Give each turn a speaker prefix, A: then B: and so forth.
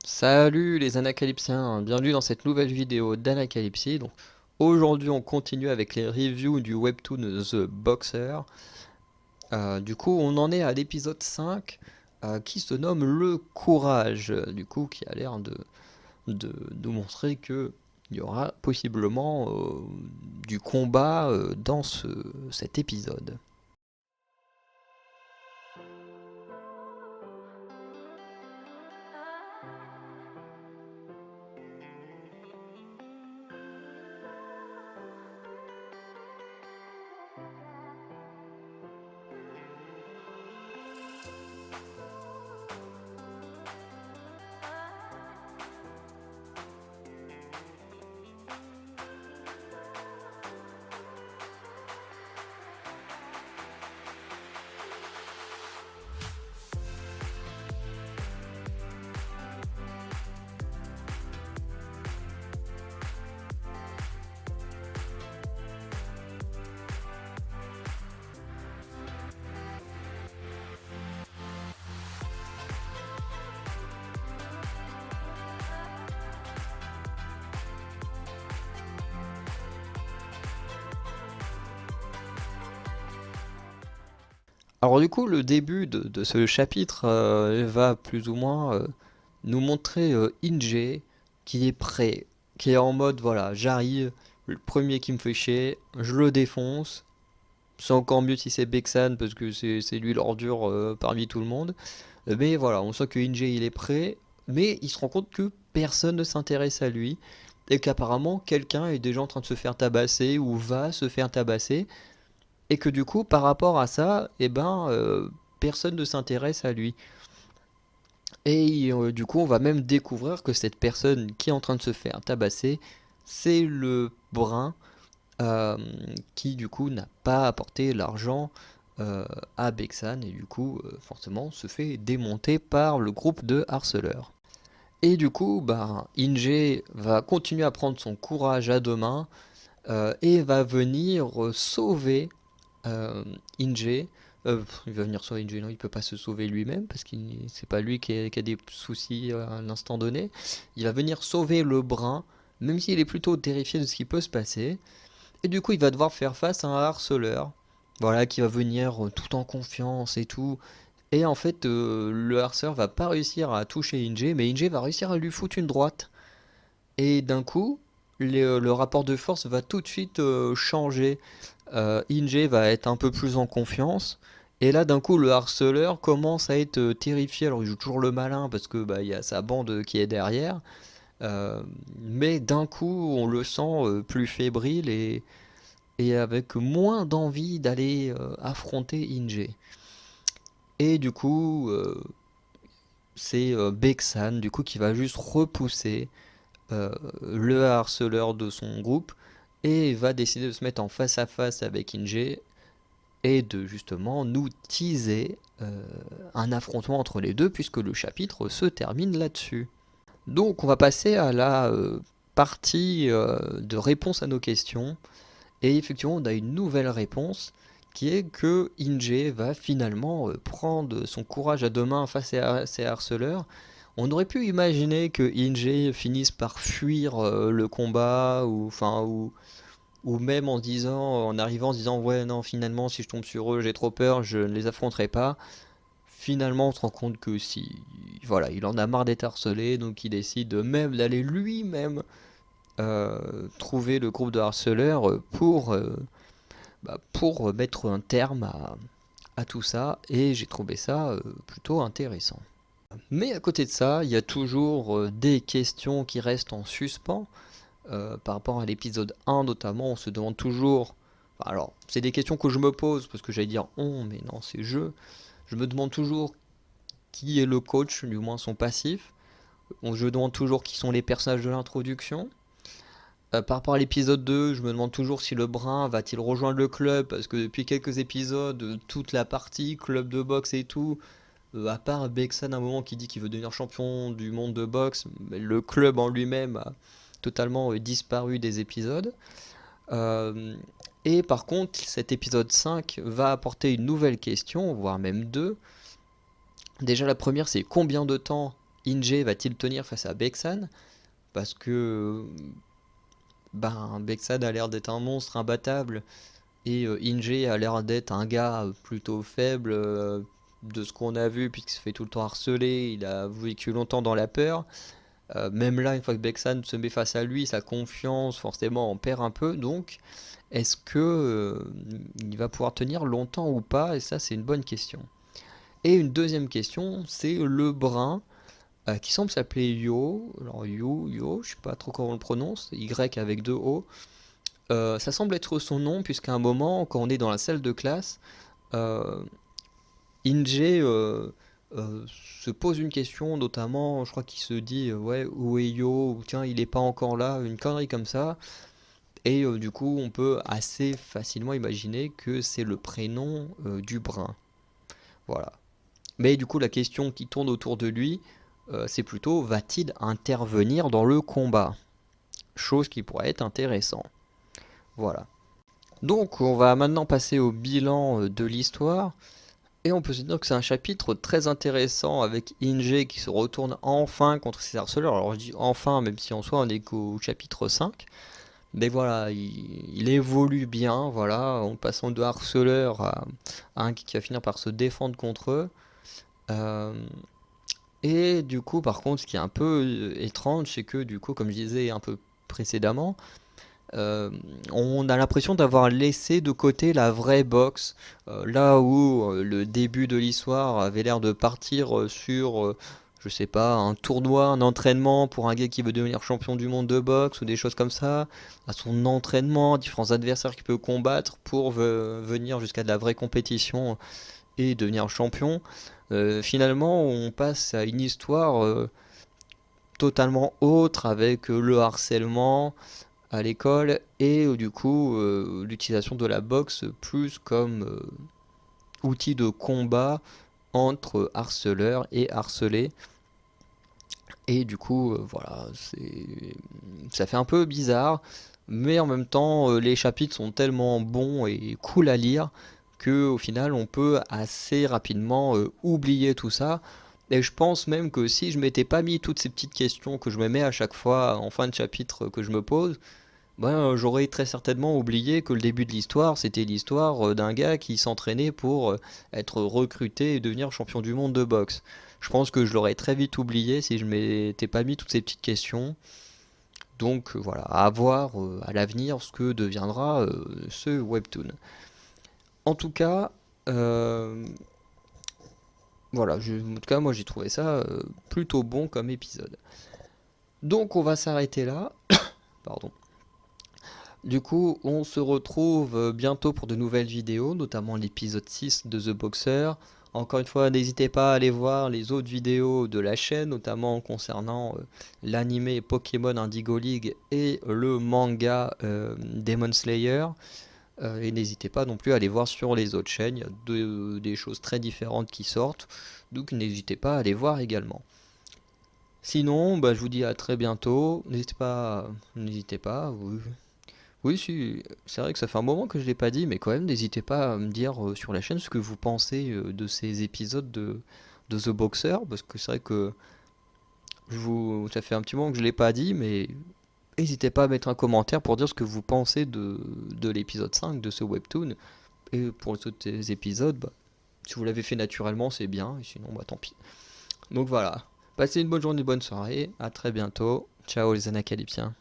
A: Salut les Anacalypsiens, bienvenue dans cette nouvelle vidéo d'Anacalypsie. Donc aujourd'hui on continue avec les reviews du webtoon The Boxer. Du coup on en est à l'épisode 5 qui se nomme Le Courage, du coup qui a l'air de nous montrer que il y aura possiblement du combat dans cet épisode. Alors du coup, le début de ce chapitre va plus ou moins nous montrer Inge qui est prêt, qui est en mode voilà, j'arrive, le premier qui me fait chier, je le défonce. C'est encore mieux si c'est Bexan parce que c'est lui l'ordure parmi tout le monde. Mais voilà, on sent que Inge il est prêt, mais il se rend compte que personne ne s'intéresse à lui et qu'apparemment quelqu'un est déjà en train de se faire tabasser ou va se faire tabasser. Et que du coup, par rapport à ça, eh ben, personne ne s'intéresse à lui. Et du coup, on va même découvrir que cette personne qui est en train de se faire tabasser, c'est le brun euh, qui du coup n'a pas apporté l'argent à Bexan et du coup, forcément, se fait démonter par le groupe de harceleurs. Et du coup, bah, Inge va continuer à prendre son courage à deux mains et va venir sauver Inge. Il va venir sauver Inge, non, il peut pas se sauver lui-même parce que c'est pas lui qui a des soucis à l'instant donné. Il va venir sauver le brun, même s'il est plutôt terrifié de ce qui peut se passer. Et du coup, il va devoir faire face à un harceleur, voilà, qui va venir tout en confiance et tout. Et en fait, le harceleur va pas réussir à toucher Inge, mais Inge va réussir à lui foutre une droite. Et d'un coup, le rapport de force va tout de suite changer. Inge va être un peu plus en confiance. Et là, d'un coup, le harceleur commence à être terrifié. Alors, il joue toujours le malin parce que bah, il y a sa bande qui est derrière. Euh, mais d'un coup, on le sent plus fébrile et avec moins d'envie d'aller affronter Inge. Et du coup, c'est Bexan du coup qui va juste repousser euh, le harceleur de son groupe et va décider de se mettre en face à face avec Inge et de justement nous teaser un affrontement entre les deux puisque le chapitre se termine là-dessus. Donc on va passer à la partie de réponse à nos questions et effectivement on a une nouvelle réponse qui est que Inge va finalement prendre son courage à deux mains face à ses harceleurs. On aurait pu imaginer que Inge finisse par fuir le combat ou même en disant, en arrivant en disant ouais non finalement si je tombe sur eux j'ai trop peur, je ne les affronterai pas. Finalement on se rend compte que si voilà il en a marre d'être harcelé donc il décide même d'aller lui-même trouver le groupe de harceleurs pour mettre un terme à tout ça et j'ai trouvé ça plutôt intéressant. Mais à côté de ça, il y a toujours des questions qui restent en suspens. Par rapport à l'épisode 1 notamment, on se demande toujours... Alors, c'est des questions que je me pose, parce que j'allais dire on, mais non, c'est je. Je me demande toujours qui est le coach, du moins son passif. Je me demande toujours qui sont les personnages de l'introduction. Par rapport à l'épisode 2, je me demande toujours si le brun va-t-il rejoindre le club, parce que depuis quelques épisodes, toute la partie club de boxe et tout, à part Bexan à un moment qui dit qu'il veut devenir champion du monde de boxe, le club en lui-même a totalement disparu des épisodes. Euh, et par contre, cet épisode 5 va apporter une nouvelle question, voire même deux. Déjà la première c'est combien de temps Inge va-t-il tenir face à Beksan? Parce que Beksan a l'air d'être un monstre imbattable et Inge a l'air d'être un gars plutôt faible de ce qu'on a vu, puisqu'il se fait tout le temps harceler, il a vécu longtemps dans la peur. Même là, une fois que Beksan se met face à lui, sa confiance forcément en perd un peu. Donc, est-ce que il va pouvoir tenir longtemps ou pas? Et ça, c'est une bonne question. Et une deuxième question, c'est le brun qui semble s'appeler Yo. Alors Yo, je sais pas trop comment on le prononce, Y avec deux O. Ça semble être son nom, puisqu'à un moment, quand on est dans la salle de classe, euh, Inge se pose une question, notamment, je crois qu'il se dit ouais, où est Yo, ou tiens, il est pas encore là, une connerie comme ça. Et du coup, on peut assez facilement imaginer que c'est le prénom du brun. Voilà. Mais du coup, la question qui tourne autour de lui, c'est plutôt va-t-il intervenir dans le combat? Chose qui pourrait être intéressant. Voilà. Donc, on va maintenant passer au bilan de l'histoire. Et on peut se dire que c'est un chapitre très intéressant avec Inge qui se retourne enfin contre ses harceleurs. Alors je dis enfin, même si en soi on est qu'au chapitre 5. Mais voilà, il évolue bien, voilà, en passant de harceleur à un qui va finir par se défendre contre eux. Euh, et du coup, par contre, ce qui est un peu étrange, c'est que du coup, comme je disais un peu précédemment, euh, on a l'impression d'avoir laissé de côté la vraie boxe, là où le début de l'histoire avait l'air de partir sur, je sais pas, un tournoi, un entraînement pour un gars qui veut devenir champion du monde de boxe ou des choses comme ça, à son entraînement, différents adversaires qu'il peut combattre pour venir jusqu'à de la vraie compétition et devenir champion. Finalement, on passe à une histoire totalement autre avec le harcèlement à l'école et du coup l'utilisation de la boxe plus comme outil de combat entre harceleurs et harcelés. Et du coup, voilà, ça fait un peu bizarre, mais en même temps, les chapitres sont tellement bons et cool à lire que au final, on peut assez rapidement oublier tout ça. Et je pense même que si je m'étais pas mis toutes ces petites questions que je me mets à chaque fois en fin de chapitre que je me pose, j'aurais très certainement oublié que le début de l'histoire, c'était l'histoire d'un gars qui s'entraînait pour être recruté et devenir champion du monde de boxe. Je pense que je l'aurais très vite oublié si je m'étais pas mis toutes ces petites questions. Donc voilà, à voir à l'avenir ce que deviendra ce webtoon. En tout cas, euh, voilà, en tout cas moi j'ai trouvé ça plutôt bon comme épisode. Donc on va s'arrêter là. Pardon. Du coup, on se retrouve bientôt pour de nouvelles vidéos, notamment l'épisode 6 de The Boxer. Encore une fois, n'hésitez pas à aller voir les autres vidéos de la chaîne, notamment concernant l'anime Pokémon Indigo League et le manga Demon Slayer. Et n'hésitez pas non plus à aller voir sur les autres chaînes, il y a des choses très différentes qui sortent, donc n'hésitez pas à aller voir également. Sinon, je vous dis à très bientôt, n'hésitez pas, oui, si, c'est vrai que ça fait un moment que je l'ai pas dit, mais quand même, n'hésitez pas à me dire sur la chaîne ce que vous pensez de ces épisodes de The Boxer, parce que c'est vrai que ça fait un petit moment que je l'ai pas dit, mais n'hésitez pas à mettre un commentaire pour dire ce que vous pensez de l'épisode 5 de ce webtoon. Et pour les autres épisodes, si vous l'avez fait naturellement, c'est bien, et sinon, tant pis. Donc voilà, passez une bonne journée, bonne soirée, à très bientôt. Ciao les Anacalypsiens.